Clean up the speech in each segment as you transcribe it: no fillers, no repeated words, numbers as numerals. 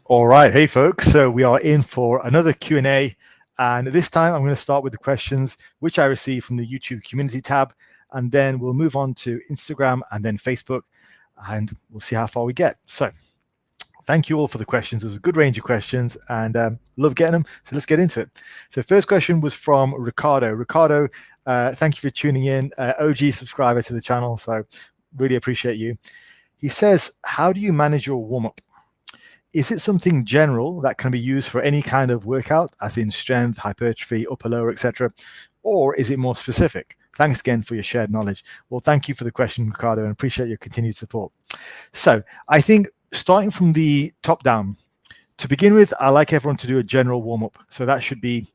All right, hey folks, so we are in for another Q&A, and this time I'm going to start with the questions which I received from the YouTube community tab, and then we'll move on to Instagram and then Facebook, and we'll see how far we get. So thank you all for the questions. It was a good range of questions, and love getting them, so let's get into it. So first question was from Ricardo. Ricardo, thank you for tuning in, OG subscriber to the channel, so really appreciate you. He says, how do you manage your warm-up? Is it something general that can be used for any kind of workout, as in strength, hypertrophy, upper, lower, etc.? Or is it more specific? Thanks again for your shared knowledge. Well, thank you for the question, Ricardo, and appreciate your continued support. So I think starting from the top down, to begin with, I like everyone to do a general warm-up. So that should be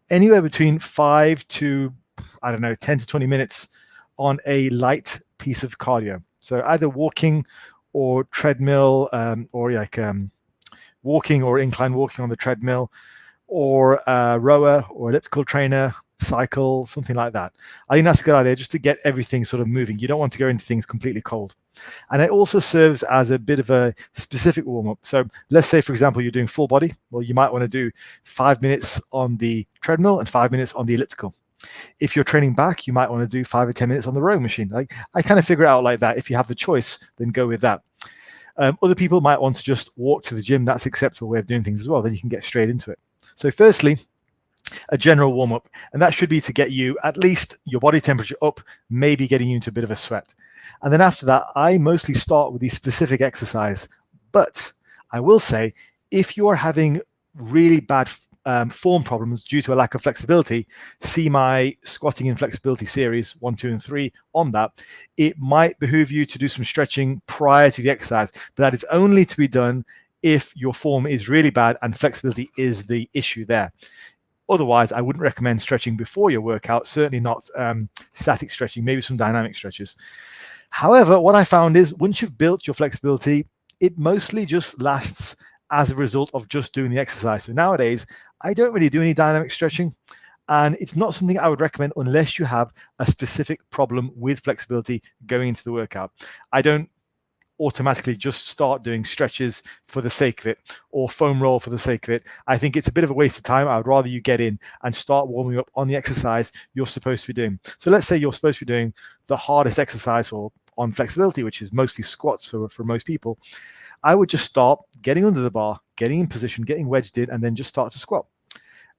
anywhere between 5 to, 10 to 20 minutes on a light piece of cardio. So either walking or treadmill, or like walking or incline walking on the treadmill, or rower or elliptical trainer, cycle, something like that. I think that's a good idea, just to get everything sort of moving. You don't want to go into things completely cold. And it also serves as a bit of a specific warm-up. So let's say, for example, you're doing full body. Well, you might want to do 5 minutes on the treadmill and 5 minutes on the elliptical. If you're training back, you might want to do 5 or 10 minutes on the rowing machine. Like, I kind of figure it out like that. If you have the choice, then go with that. Other people might want to just walk to the gym. That's an acceptable way of doing things as well. Then you can get straight into it. So firstly, a general warm-up, and that should be to get you at least your body temperature up, maybe getting you into a bit of a sweat. And then after that, I mostly start with the specific exercise. But I will say, if you are having really bad form problems due to a lack of flexibility, see my squatting and flexibility series 1, 2, and 3 on that. It might behoove you to do some stretching prior to the exercise, but that is only to be done if your form is really bad and flexibility is the issue there. Otherwise, I wouldn't recommend stretching before your workout, certainly not static stretching, maybe some dynamic stretches. However, what I found is once you've built your flexibility, it mostly just lasts as a result of just doing the exercise. So nowadays, I don't really do any dynamic stretching, and it's not something I would recommend unless you have a specific problem with flexibility going into the workout. I don't automatically just start doing stretches for the sake of it or foam roll for the sake of it. I think it's a bit of a waste of time. I would rather you get in and start warming up on the exercise you're supposed to be doing. So let's say you're supposed to be doing the hardest exercise on flexibility, which is mostly squats for most people. I would just start getting under the bar, getting in position, getting wedged in, and then just start to squat.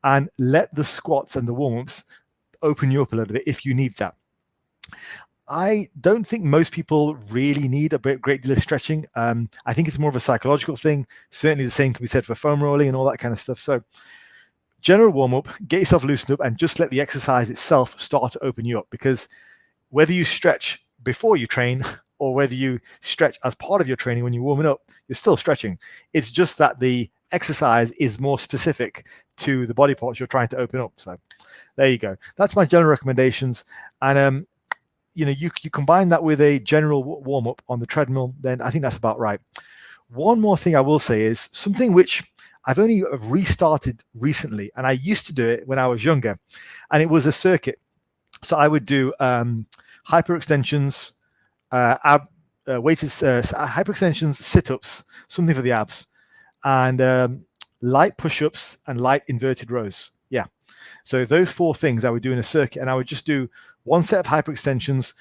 And let the squats and the warm-ups open you up a little bit if you need that. I don't think most people really need a great deal of stretching. I think it's more of a psychological thing. Certainly the same can be said for foam rolling and all that kind of stuff. So general warm-up, get yourself loosened up, and just let the exercise itself start to open you up, because whether you stretch before you train or whether you stretch as part of your training when you're warming up, you're still stretching. It's just that the exercise is more specific to the body parts you're trying to open up. So there you go. That's my general recommendations. And you combine that with a general warm-up on the treadmill, then I think that's about right. One more thing I will say is something which I've only restarted recently, and I used to do it when I was younger, and it was a circuit. So I would do hyperextensions, weighted hyperextensions, sit-ups, something for the abs, and light push-ups and light inverted rows. Yeah. So those 4 things I would do in a circuit, and I would just do one set of hyperextensions,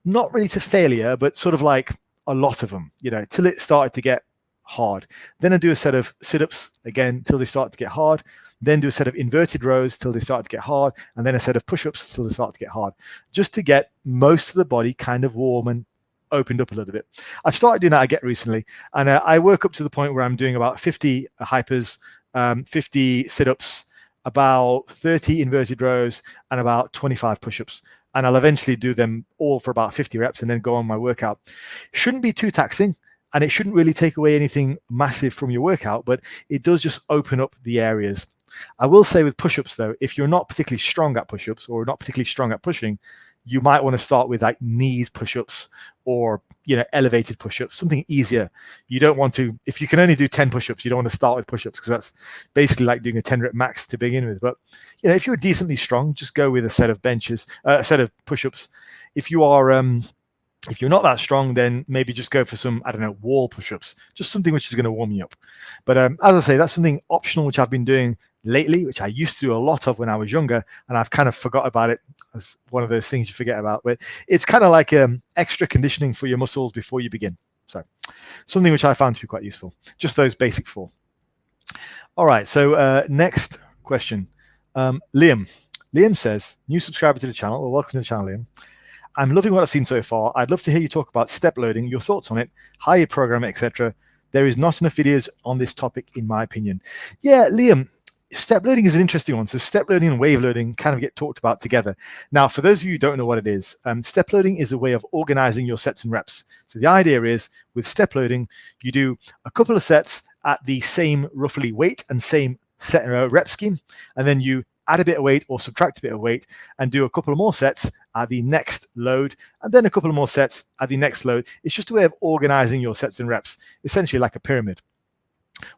not really to failure, but sort of like a lot of them, till it started to get hard. Then I do a set of sit-ups again till they start to get hard. Then do a set of inverted rows till they start to get hard, and then a set of push-ups till they start to get hard, just to get most of the body kind of warm and opened up a little bit. I've started doing that again recently, and I work up to the point where I'm doing about 50 hypers, 50 sit-ups, about 30 inverted rows, and about 25 push-ups. And I'll eventually do them all for about 50 reps and then go on my workout. Shouldn't be too taxing, and it shouldn't really take away anything massive from your workout, but it does just open up the areas. I will say with push-ups though, if you're not particularly strong at push-ups or not particularly strong at pushing, you might want to start with like knees push-ups or elevated push-ups, something easier. You don't want to, if you can only do 10 push-ups, you don't want to start with push-ups, because that's basically like doing a 10 rep max to begin with. But if you're decently strong, just go with a set of benches, a set of push-ups. If you are If you're not that strong, then maybe just go for some, I don't know, wall push-ups, just something which is going to warm you up. But as I say, that's something optional which I've been doing lately, which I used to do a lot of when I was younger, and I've kind of forgot about it as one of those things you forget about. But it's kind of like extra conditioning for your muscles before you begin. So something which I found to be quite useful. Just those basic 4. All right, so next question. Liam says, new subscriber to the channel. Well, welcome to the channel, Liam. I'm loving what I've seen so far. I'd love to hear you talk about step loading, your thoughts on it, how you program it, etc. There is not enough videos on this topic, in my opinion. Yeah, Liam, step loading is an interesting one. So step loading and wave loading kind of get talked about together. Now, for those of you who don't know what it is, step loading is a way of organizing your sets and reps. So the idea is with step loading, you do a couple of sets at the same roughly weight and same set and rep scheme, and then you add a bit of weight or subtract a bit of weight and do a couple of more sets at the next load, and then a couple of more sets at the next load. It's just a way of organizing your sets and reps, essentially like a pyramid.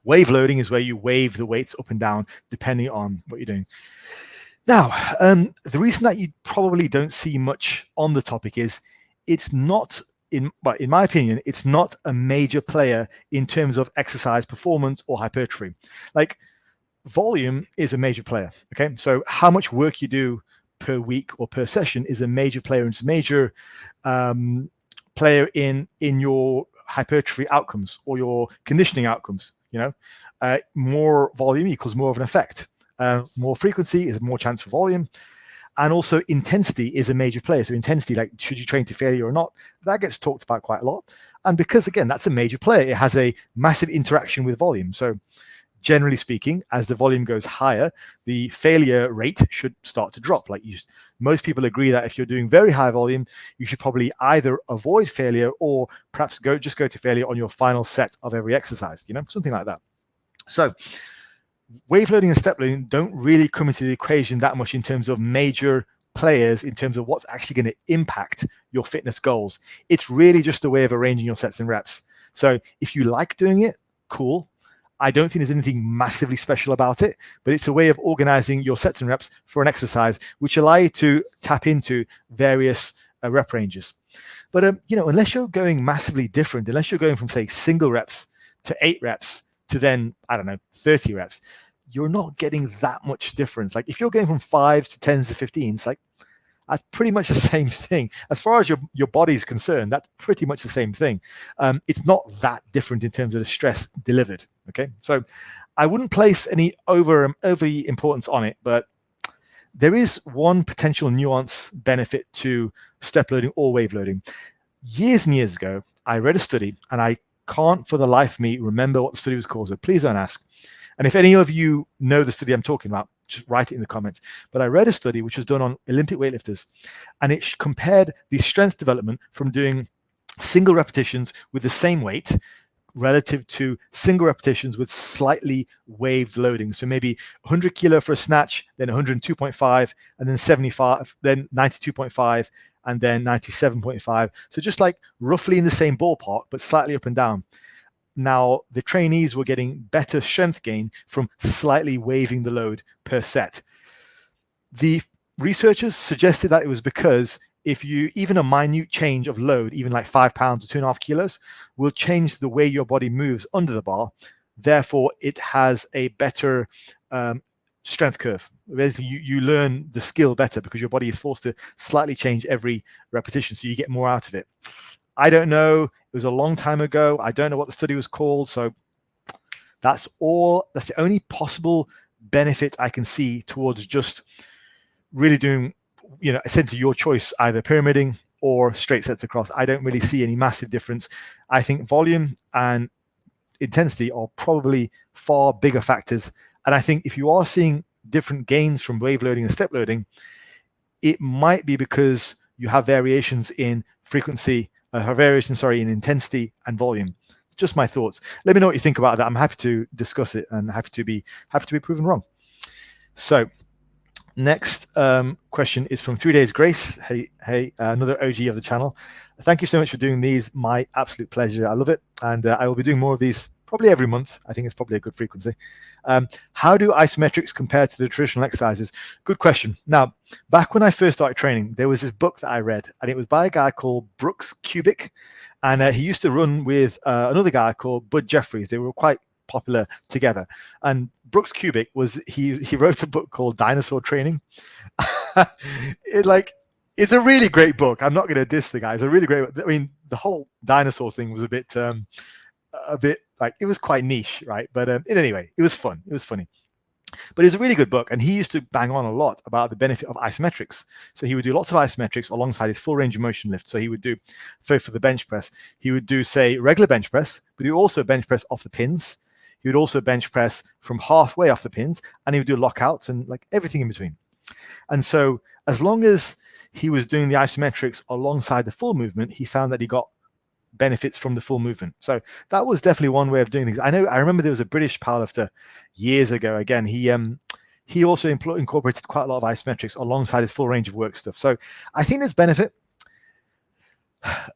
Wave loading is where you wave the weights up and down depending on what you're doing. Now, the reason that you probably don't see much on the topic is it's not, in my opinion, it's not a major player in terms of exercise performance or hypertrophy. Like, volume is a major player. Okay, so how much work you do per week or per session is a major player, and it's a major player in your hypertrophy outcomes or your conditioning outcomes. More volume equals more of an effect. More frequency is more chance for volume, and also intensity is a major player. So intensity, like should you train to failure or not, that gets talked about quite a lot. And because again, that's a major player, it has a massive interaction with volume. So generally speaking, as the volume goes higher, the failure rate should start to drop. Most people agree that if you're doing very high volume, you should probably either avoid failure or perhaps just go to failure on your final set of every exercise, something like that. So wave loading and step loading don't really come into the equation that much in terms of major players, in terms of what's actually going to impact your fitness goals. It's really just a way of arranging your sets and reps. So if you like doing it, cool. I don't think there's anything massively special about it, but it's a way of organizing your sets and reps for an exercise, which allow you to tap into various rep ranges. But, unless you're going massively different, unless you're going from, say, single reps to 8 reps to then, 30 reps, you're not getting that much difference. Like if you're going from 5s to 10s to 15s, that's pretty much the same thing. As far as your body's concerned, that's pretty much the same thing. It's not that different in terms of the stress delivered. Okay, so I wouldn't place any overly importance on it, but there is one potential nuance benefit to step loading or wave loading. Years and years ago, I read a study, and I can't for the life of me remember what the study was called, so please don't ask. And if any of you know the study I'm talking about, just write it in the comments. But I read a study which was done on Olympic weightlifters, and it compared the strength development from doing single repetitions with the same weight relative to single repetitions with slightly waved loading. So maybe 100 kilo for a snatch, then 102.5, and then 75, then 92.5, and then 97.5. So just like roughly in the same ballpark, but slightly up and down. Now, the trainees were getting better strength gain from slightly waving the load per set. The researchers suggested that it was because even a minute change of load, even like 5 pounds or 2.5 kilos, will change the way your body moves under the bar. Therefore, it has a better strength curve. Basically, you learn the skill better because your body is forced to slightly change every repetition, so you get more out of it. I don't know. It was a long time ago. I don't know what the study was called. So that's the only possible benefit I can see towards just really doing, essentially your choice, either pyramiding or straight sets across. I don't really see any massive difference. I think volume and intensity are probably far bigger factors. And I think if you are seeing different gains from wave loading and step loading, it might be because you have variations in frequency, in intensity and volume. Just my thoughts. Let me know what you think about that. I'm happy to discuss it and happy to be proven wrong. So next question is from 3 Days Grace. Hey, another OG of the channel. Thank you so much for doing these. My absolute pleasure. I love it. And I will be doing more of these probably every month. I think it's probably a good frequency. How do isometrics compare to the traditional exercises? Good question. Now, back when I first started training, there was this book that I read, and it was by a guy called Brooks Kubik, and he used to run with another guy called Bud Jeffries. They were quite popular together. And Brooks Kubik he wrote a book called Dinosaur Training. It's a really great book. I'm not going to diss the guy. It's a really great. I mean, the whole dinosaur thing was a bit like, it was quite niche, right? But anyway, it was fun. It was funny. But it's a really good book, and he used to bang on a lot about the benefit of isometrics. So he would do lots of isometrics alongside his full range of motion lift. So he would do, for the bench press, he would do, say, regular bench press, but he would also bench press off the pins. He would also bench press from halfway off the pins, and he would do lockouts and like everything in between. And so as long as he was doing the isometrics alongside the full movement, he found that he got benefits from the full movement. So that was definitely one way of doing things. I remember there was a British powerlifter years ago. Again, he also incorporated quite a lot of isometrics alongside his full range of work stuff. So I think there's benefit.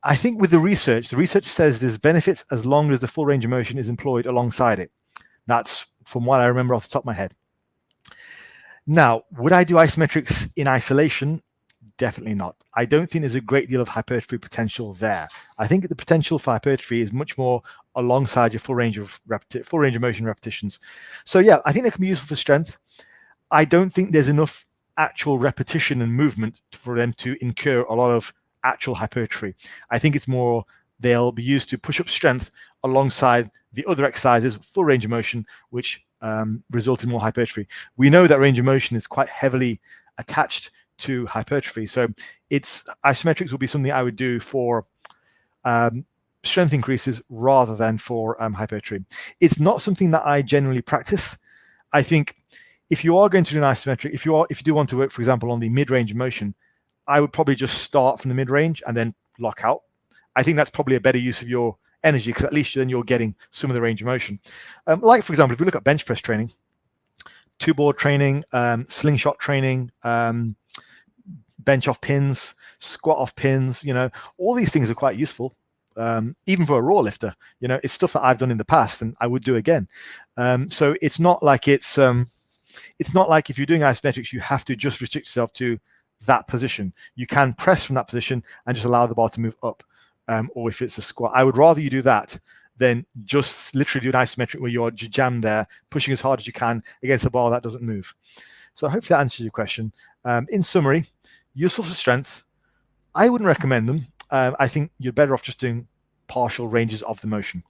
I think with the research says there's benefits as long as the full range of motion is employed alongside it. That's from what I remember off the top of my head. Now, would I do isometrics in isolation? Definitely not. I don't think there's a great deal of hypertrophy potential there. I think the potential for hypertrophy is much more alongside your full range of motion repetitions. So yeah, I think they can be useful for strength. I don't think there's enough actual repetition and movement for them to incur a lot of actual hypertrophy. I think it's more they'll be used to push up strength alongside the other exercises, full range of motion, which result in more hypertrophy. We know that range of motion is quite heavily attached to hypertrophy. So isometrics will be something I would do for strength increases rather than for hypertrophy. It's not something that I generally practice. I think if you are going to do an isometric, if you do want to work, for example, on the mid-range of motion, I would probably just start from the mid-range and then lock out. I think that's probably a better use of your energy, because at least then you're getting some of the range of motion. Like, for example, if we look at bench press training, two-board training, slingshot training, bench off pins, squat off pins, all these things are quite useful. Even for a raw lifter, it's stuff that I've done in the past and I would do again. So it's not like it's not like if you're doing isometrics, you have to just restrict yourself to that position. You can press from that position and just allow the bar to move up. Or if it's a squat, I would rather you do that than just literally do an isometric where you're jammed there, pushing as hard as you can against a bar that doesn't move. So hopefully that answers your question. In summary, useful for strength. I wouldn't recommend them. I think you're better off just doing partial ranges of the motion.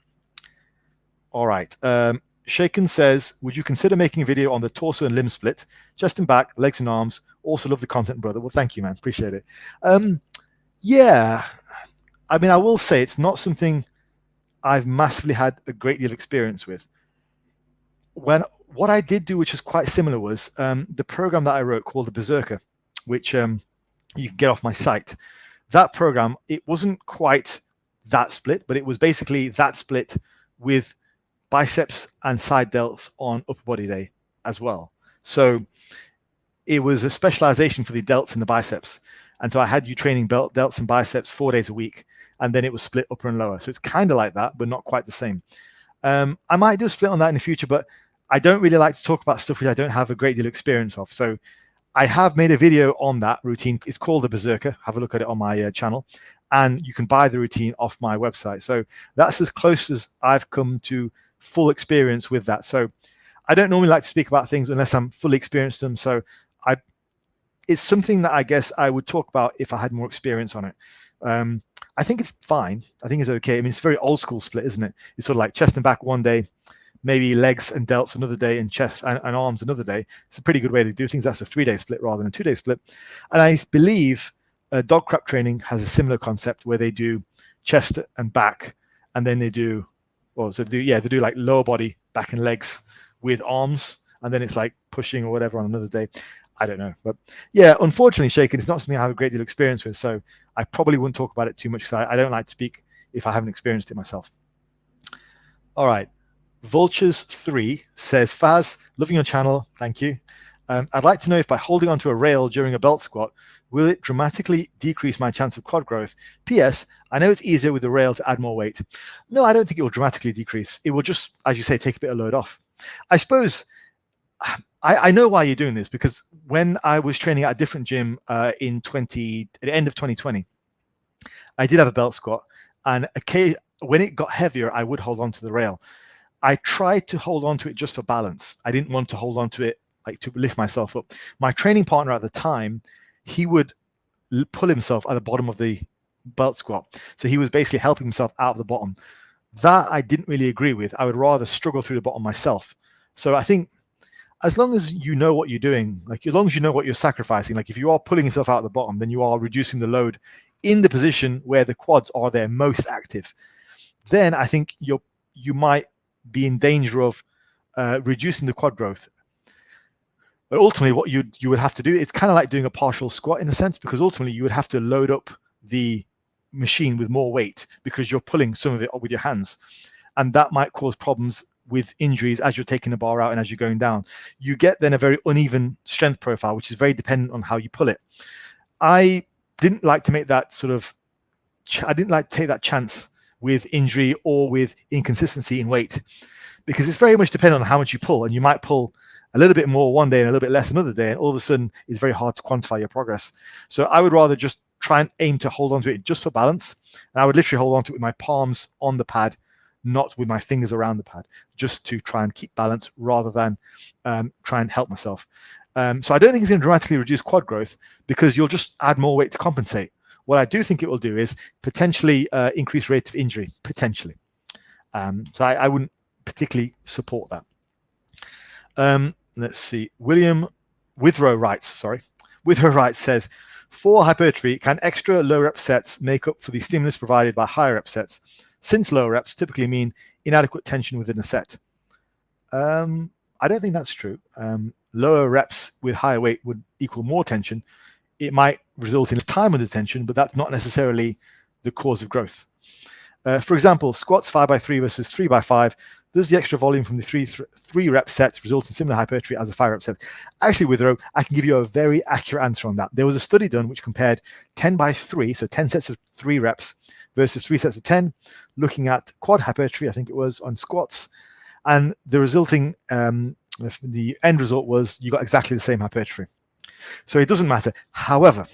All right. Shaken says, would you consider making a video on the torso and limb split, chest and back, legs and arms? Also love the content, brother. Well, thank you, man. Appreciate it. Yeah. I mean, I will say it's not something I've massively had a great deal of experience with. What I did do, which was quite similar, was the program that I wrote called the Berserker, which you can get off my site. That program, it wasn't quite that split, but it was basically that split with biceps and side delts on upper body day as well. So it was a specialization for the delts and the biceps. And so I had you training delts and biceps 4 days a week, and then it was split upper and lower. So it's kind of like that, but not quite the same. I might do a split on that in the future, but I don't really like to talk about stuff which I don't have a great deal of experience of. So I have made a video on that routine. It's called the Berserker. Have a look at it on my channel, and you can buy the routine off my website. So that's as close as I've come to full experience with that. So I don't normally like to speak about things unless I'm fully experienced them. So it's something that I guess I would talk about if I had more experience on it. I think it's fine. I think it's okay. I mean, it's a very old school split, isn't it? It's sort of like chest and back one day, maybe legs and delts another day, and chest and arms another day. It's a pretty good way to do things. That's a 3-day split rather than a 2-day split. And I believe dog crap training has a similar concept where they do chest and back, and then they do, they do like lower body, back and legs with arms, and then it's like pushing or whatever on another day. I don't know, but yeah, unfortunately, Shaken, it's not something I have a great deal of experience with, so I probably wouldn't talk about it too much because I don't like to speak if I haven't experienced it myself. All right. Vultures3 says, Faz, loving your channel. Thank you. I'd like to know if by holding onto a rail during a belt squat, will it dramatically decrease my chance of quad growth? P.S. I know it's easier with the rail to add more weight. No, I don't think it will dramatically decrease. It will just, as you say, take a bit of load off. I suppose I know why you're doing this, because when I was training at a different gym at the end of 2020, I did have a belt squat, and when it got heavier, I would hold on to the rail. I tried to hold on to it just for balance. I didn't want to hold on to it like to lift myself up. My training partner at the time, he would pull himself at the bottom of the belt squat. So he was basically helping himself out of the bottom. That I didn't really agree with. I would rather struggle through the bottom myself. So I think as long as you know what you're doing, like as long as you know what you're sacrificing, like if you are pulling yourself out of the bottom, then you are reducing the load in the position where the quads are their most active. Then I think you might be in danger of reducing the quad growth. But ultimately, what you would have to do, it's kind of like doing a partial squat in a sense, because ultimately you would have to load up the machine with more weight because you're pulling some of it with your hands. And that might cause problems with injuries as you're taking the bar out and as you're going down. You get then a very uneven strength profile, which is very dependent on how you pull it. I didn't like to make that I didn't like to take that chance with injury or with inconsistency in weight, because it's very much dependent on how much you pull, and you might pull a little bit more one day and a little bit less another day, and all of a sudden it's very hard to quantify your progress. So I would rather just try and aim to hold on to it just for balance, and I would literally hold on to it with my palms on the pad, not with my fingers around the pad, just to try and keep balance rather than try and help myself. So I don't think it's going to dramatically reduce quad growth, because you'll just add more weight to compensate. What I do think it will do is potentially increase rate of injury, potentially. So I wouldn't particularly support that. Let's see. William Withrow writes, says, for hypertrophy, can extra low rep sets make up for the stimulus provided by higher rep sets, since low reps typically mean inadequate tension within a set? I don't think that's true. Lower reps with higher weight would equal more tension. It might result in time under tension, but that's not necessarily the cause of growth. For example, squats 5x3 versus 3x5. Does the extra volume from the three rep sets result in similar hypertrophy as a 5 rep set? Actually, Withrow, I can give you a very accurate answer on that. There was a study done which compared 10x3, so 10 sets of 3 reps versus 3 sets of 10, looking at quad hypertrophy, I think it was, on squats. And the resulting, the end result was you got exactly the same hypertrophy. So it doesn't matter. However,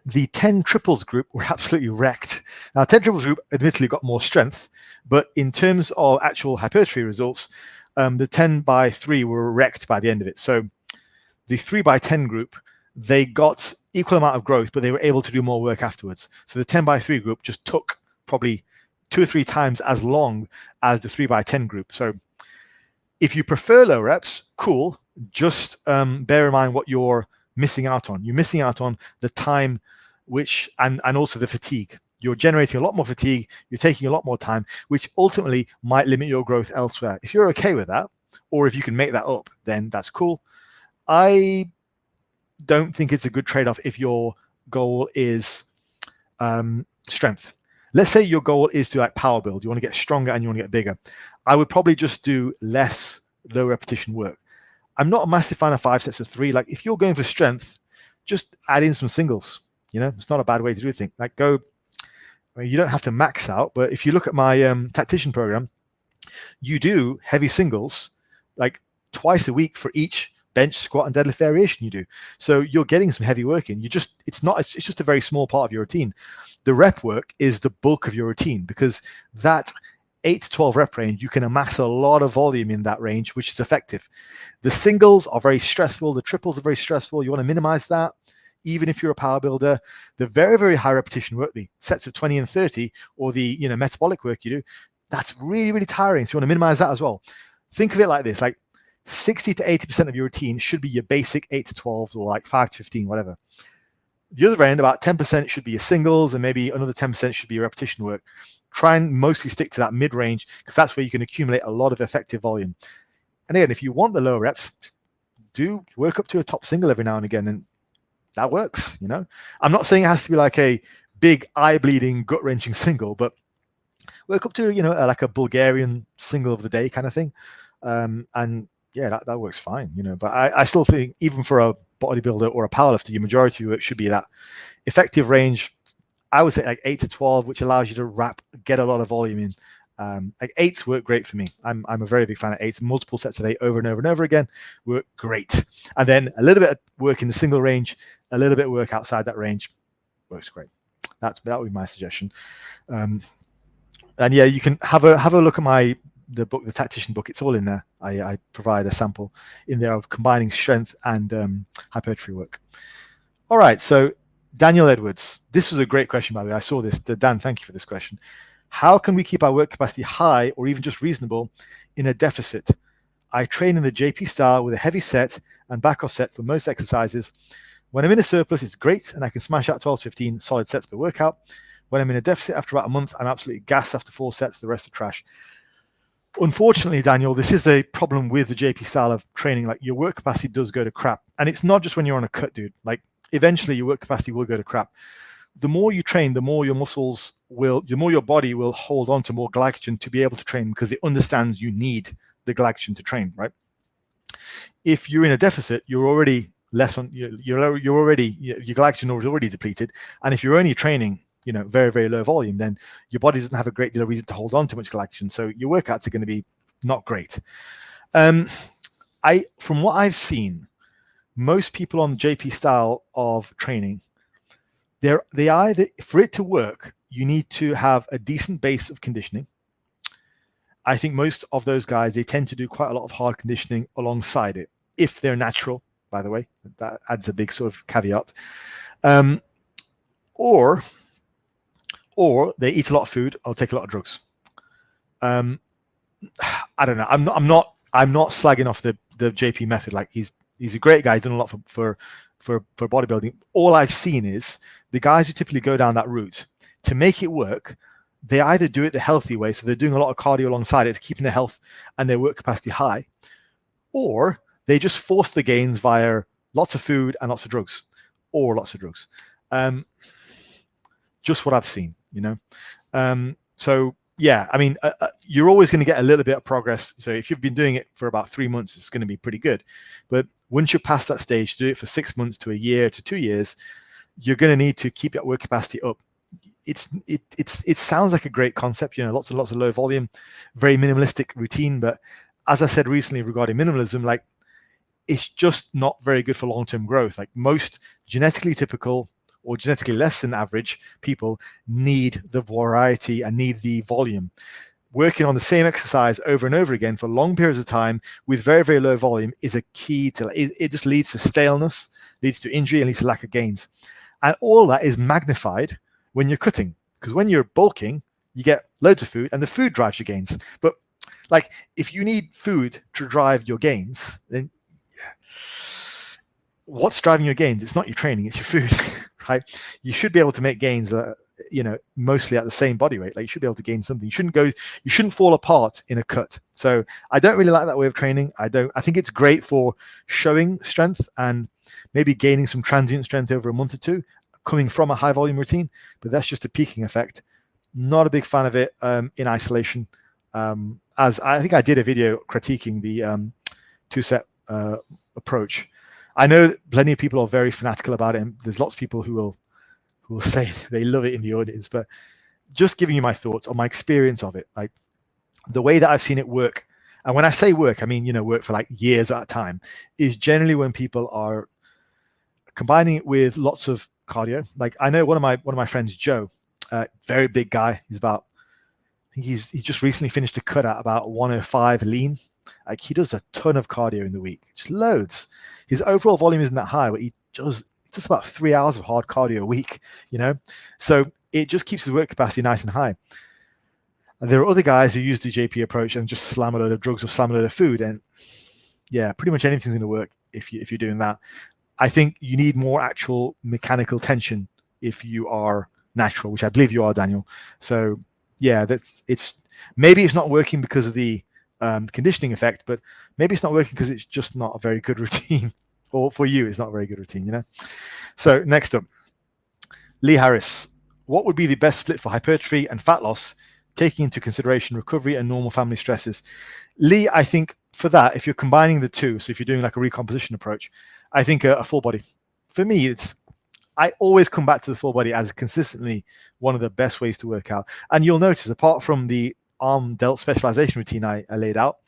the 10 triples group were absolutely wrecked. Now, 10 triples group admittedly got more strength, but in terms of actual hypertrophy results, the 10x3 were wrecked by the end of it. So the 3x10 group, they got equal amount of growth, but they were able to do more work afterwards. So the 10x3 group just took probably 2 or 3 times as long as the 3x10 group. So if you prefer low reps, cool. Just bear in mind what you're missing out on. You're missing out on the time, which and also the fatigue. You're generating a lot more fatigue. You're taking a lot more time, which ultimately might limit your growth elsewhere. If you're okay with that, or if you can make that up, then that's cool. I don't think it's a good trade-off if your goal is strength. Let's say your goal is to like power build. You want to get stronger and you want to get bigger. I would probably just do less low repetition work. I'm not a massive fan of 5 sets of 3. Like if you're going for strength, just add in some singles. You know, it's not a bad way to do things. Like you don't have to max out, but if you look at my tactician program, you do heavy singles like twice a week for each bench, squat, and deadlift variation you do. So you're getting some heavy work in. It's just a very small part of your routine. The rep work is the bulk of your routine, because that 8 to 12 rep range, you can amass a lot of volume in that range, which is effective. The singles are very stressful. The triples are very stressful. You want to minimize that, even if you're a power builder. The very, very high repetition work, the sets of 20 and 30, or the metabolic work you do, that's really, really tiring. So you want to minimize that as well. Think of it like this, like 60 to 80% of your routine should be your basic 8 to 12s or like 5 to 15, whatever. The other end, about 10% should be your singles, and maybe another 10% should be your repetition work. Try and mostly stick to that mid-range, because that's where you can accumulate a lot of effective volume. And again, if you want the lower reps, do work up to a top single every now and again, and that works, I'm not saying it has to be like a big eye-bleeding, gut-wrenching single, but work up to, like a Bulgarian single of the day kind of thing. And yeah, that works fine, you know. But I still think even for a bodybuilder or a powerlifter, your majority of it should be that effective range. I would say like 8 to 12, which allows you to get a lot of volume in. Like 8s work great for me. I'm a very big fan of 8s. Multiple sets of 8 over and over and over again work great. And then a little bit of work in the single range, a little bit of work outside that range works great. That would be my suggestion. And yeah, you can have a look at the book, the Tactician book. It's all in there. I provide a sample in there of combining strength and hypertrophy work. All right, so Daniel Edwards. This was a great question, by the way. I saw this. Dan, thank you for this question. How can we keep our work capacity high or even just reasonable in a deficit? I train in the JP style with a heavy set and back off set for most exercises. When I'm in a surplus, it's great and I can smash out 12 to 15 solid sets per workout. When I'm in a deficit after about a month, I'm absolutely gassed after 4 sets. The rest are trash. Unfortunately, Daniel, this is a problem with the JP style of training. Like, your work capacity does go to crap. And it's not just when you're on a cut, dude. Like, eventually your work capacity will go to crap. The more you train, the more your body will hold on to more glycogen to be able to train, because it understands you need the glycogen to train, right? If you're in a deficit, you're already less on, your glycogen is already depleted. And if you're only training, you know, very, very low volume, then your body doesn't have a great deal of reason to hold on to much glycogen. So your workouts are going to be not great. From what I've seen, most people on the JP style of training, they either, for it to work, you need to have a decent base of conditioning. I think most of those guys, they tend to do quite a lot of hard conditioning alongside it, if they're natural, by the way. That adds a big sort of caveat. Or they eat a lot of food or take a lot of drugs. I don't know. I'm not slagging off the JP method. Like, he's a great guy. He's done a lot for bodybuilding. All I've seen is the guys who typically go down that route, to make it work, they either do it the healthy way, so they're doing a lot of cardio alongside it, keeping their health and their work capacity high, or they just force the gains via lots of food and lots of drugs, or lots of drugs. Just what I've seen, you know. So yeah, I mean, you're always going to get a little bit of progress. So if you've been doing it for about 3 months, it's going to be pretty good. But once you're past that stage, do it for 6 months to a year to 2 years, you're going to need to keep your work capacity up. It sounds like a great concept, you know, lots and lots of low volume, very minimalistic routine. But as I said recently regarding minimalism, like, it's just not very good for long-term growth. Like, most genetically typical or genetically less than average people need the variety and need the volume. Working on the same exercise over and over again for long periods of time with very, very low volume is a key to it. It just leads to staleness, leads to injury, and leads to lack of gains. And all that is magnified when you're cutting, because when you're bulking, you get loads of food and the food drives your gains. But like, if you need food to drive your gains, then what's driving your gains? It's not your training, it's your food, right? You should be able to make gains, you know, mostly at the same body weight. Like, you should be able to gain something. You shouldn't fall apart in a cut. So I don't really like that way of training. I think it's great for showing strength and maybe gaining some transient strength over a month or two, coming from a high volume routine, but that's just a peaking effect. Not a big fan of it in isolation. As I think I did a video critiquing the 2-set approach. I know plenty of people are very fanatical about it, and there's lots of people who will say they love it in the audience, but just giving you my thoughts on my experience of it, like the way that I've seen it work. And when I say work, I mean, you know, work for like years at a time, is generally when people are combining it with lots of cardio. Like, I know one of my friends, Joe, very big guy. He's about, I think he just recently finished a cut at about 105 lean. Like, he does a ton of cardio in the week, just loads. His overall volume isn't that high, but he does about 3 hours of hard cardio a week, you know? So it just keeps his work capacity nice and high. And there are other guys who use the JP approach and just slam a load of drugs or slam a load of food. And yeah, pretty much anything's going to work if you're doing that. I think you need more actual mechanical tension if you are natural, which I believe you are, Daniel. So yeah, maybe it's not working because of the conditioning effect, but maybe it's not working because it's just not a very good routine, or for you, it's not a very good routine, you know? So next up, Lee Harris, what would be the best split for hypertrophy and fat loss taking into consideration recovery and normal family stresses. Lee, I think for that, if you're combining the two, so if you're doing like a recomposition approach, I think a full body. For me, I always come back to the full body as consistently one of the best ways to work out. And you'll notice, apart from the arm delt specialization routine I laid out,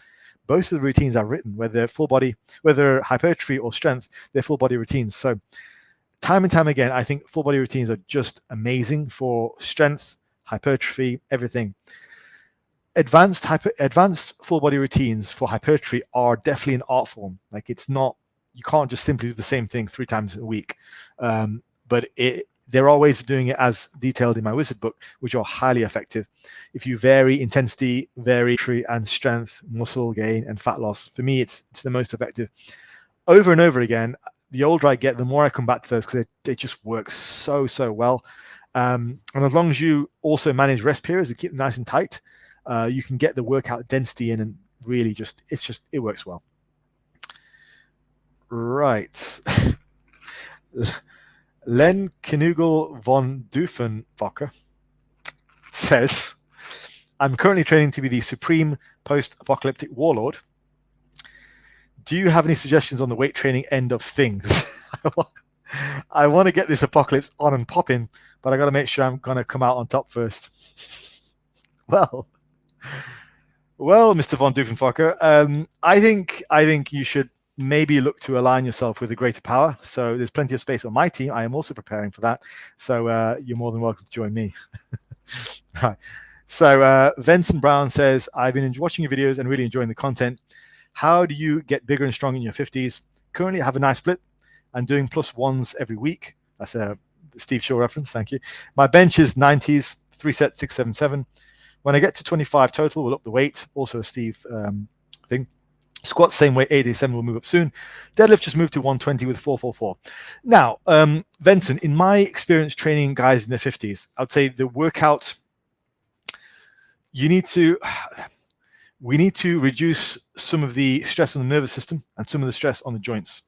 both of the routines I've written, whether full body, whether hypertrophy or strength, they're full body routines. So time and time again, I think full body routines are just amazing for strength, hypertrophy, everything. Advanced full body routines for hypertrophy are definitely an art form. Like, it's not, you can't just simply do the same thing 3 times a week. But there are ways of doing it, as detailed in my wizard book, which are highly effective. If you vary intensity, vary and strength, muscle gain, and fat loss, for me, it's the most effective. Over and over again, the older I get, the more I come back to those, because they just work so well. And as long as you also manage rest periods and keep them nice and tight, you can get the workout density in, and really it works well. Right. Len Knugel von Duffenbacher says, I'm currently training to be the supreme post-apocalyptic warlord. Do you have any suggestions on the weight training end of things? I want to get this apocalypse on and popping, but I got to make sure I'm going to come out on top first. Well, Mr. von Duffenbacher, I think you should maybe look to align yourself with a greater power. So there's plenty of space on my team. I am also preparing for that. So you're more than welcome to join me. Right. So Vincent Brown says, I've been watching your videos and really enjoying the content. How do you get bigger and strong in your 50s? Currently, I have a nice split. I'm doing +1s every week. That's a Steve Shaw reference. Thank you. My bench is 90s, 3 sets, 6, 7, 7. When I get to 25 total, we'll up the weight. Also a Steve thing. Squats, same way, 87 will move up soon. Deadlift just moved to 120 with 444. Now, Vincent, in my experience training guys in their 50s, I would say the workout, we need to reduce some of the stress on the nervous system and some of the stress on the joints.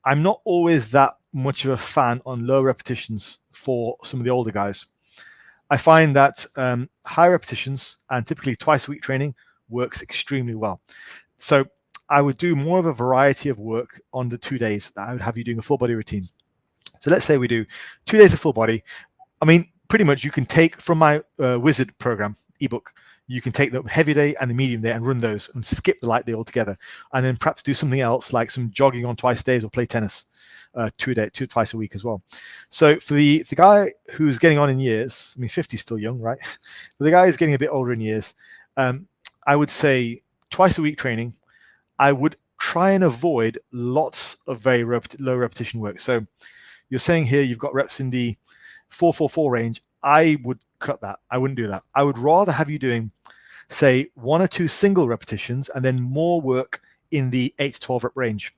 I'm not always that much of a fan on low repetitions for some of the older guys. I find that high repetitions and typically twice a week training works extremely well. So I would do more of a variety of work on the 2 days that I would have you doing a full body routine. So let's say we do 2 days of full body. I mean, pretty much you can take from my wizard program ebook, you can take the heavy day and the medium day and run those and skip the light day altogether, and then perhaps do something else like some jogging on twice days or play tennis twice a week as well. So for the guy who's getting on in years, I mean, 50 is still young, right? For the guy who's getting a bit older in years, I would say twice a week training. I would try and avoid lots of very low repetition work. So you're saying here you've got reps in the 444 range. I would cut that. I wouldn't do that. I would rather have you doing, say, 1 or 2 single repetitions and then more work in the 8 to 12 rep range.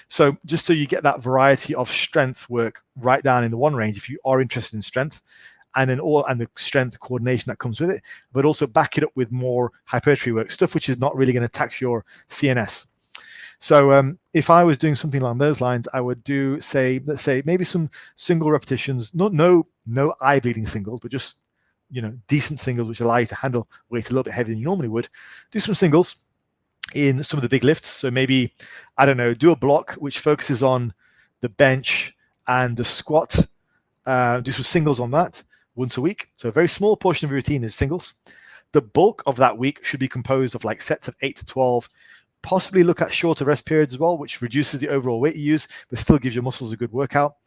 So just so you get that variety of strength work right down in the 1 range, if you are interested in strength, and then and the strength coordination that comes with it, but also back it up with more hypertrophy work, stuff which is not really going to tax your CNS. So if I was doing something along those lines, I would do, let's say maybe some single repetitions, no eye bleeding singles, but just, decent singles which allow you to handle weight a little bit heavier than you normally would. Do some singles in some of the big lifts. So maybe, I don't know, do a block which focuses on the bench and the squat. Do some singles on that once a week. So a very small portion of your routine is singles. The bulk of that week should be composed of like sets of 8 to 12. Possibly look at shorter rest periods as well, which reduces the overall weight you use, but still gives your muscles a good workout.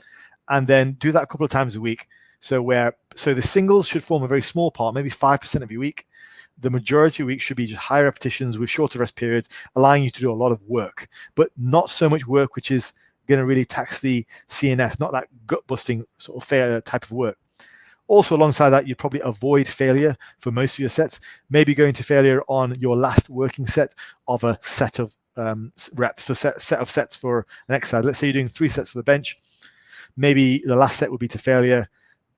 And then do that a couple of times a week. So the singles should form a very small part, maybe 5% of your week. The majority of week should be just high repetitions with shorter rest periods, allowing you to do a lot of work, but not so much work which is going to really tax the CNS, not that gut busting sort of failure type of work. Also, alongside that, you'd probably avoid failure for most of your sets, maybe going to failure on your last working set of a set of reps, for set of sets for an exercise. Let's say you're doing 3 sets for the bench. Maybe the last set would be to failure,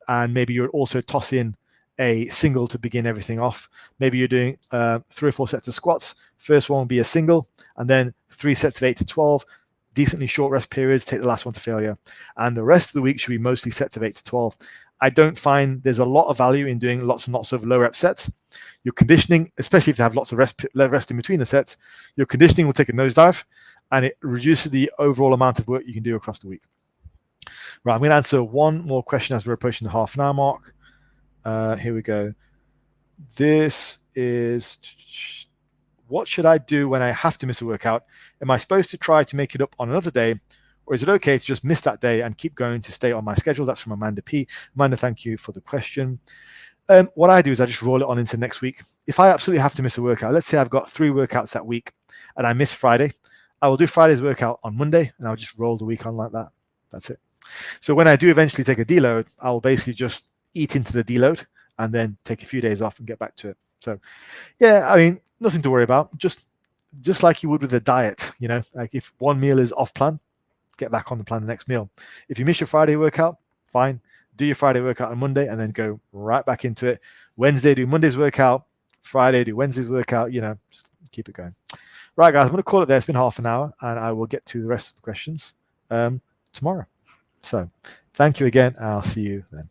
and maybe you're also toss in a single to begin everything off. Maybe you're doing 3 or 4 sets of squats. First one will be a single, and then 3 sets of 8 to 12. Decently short rest periods, take the last one to failure. And the rest of the week should be mostly sets of 8 to 12. I don't find there's a lot of value in doing lots and lots of low rep sets. Your conditioning, especially if you have lots of rest in between the sets, your conditioning will take a nosedive, and it reduces the overall amount of work you can do across the week. Right, I'm going to answer one more question as we're approaching the half an hour mark. Here we go. This is, what should I do when I have to miss a workout? Am I supposed to try to make it up on another day, or is it okay to just miss that day and keep going to stay on my schedule? That's from Amanda P. Amanda, thank you for the question. What I do is I just roll it on into next week. If I absolutely have to miss a workout, let's say I've got 3 workouts that week and I miss Friday, I will do Friday's workout on Monday and I'll just roll the week on like that. That's it. So when I do eventually take a deload, I'll basically just eat into the deload and then take a few days off and get back to it. So yeah, I mean, nothing to worry about. Just like you would with a diet, you know, like if one meal is off plan, get back on the plan the next meal. If you miss your Friday workout, fine. Do your Friday workout on Monday and then go right back into it. Wednesday, do Monday's workout. Friday, do Wednesday's workout. You know, just keep it going. Right, guys, I'm going to call it there. It's been half an hour, and I will get to the rest of the questions tomorrow. So thank you again. I'll see you then.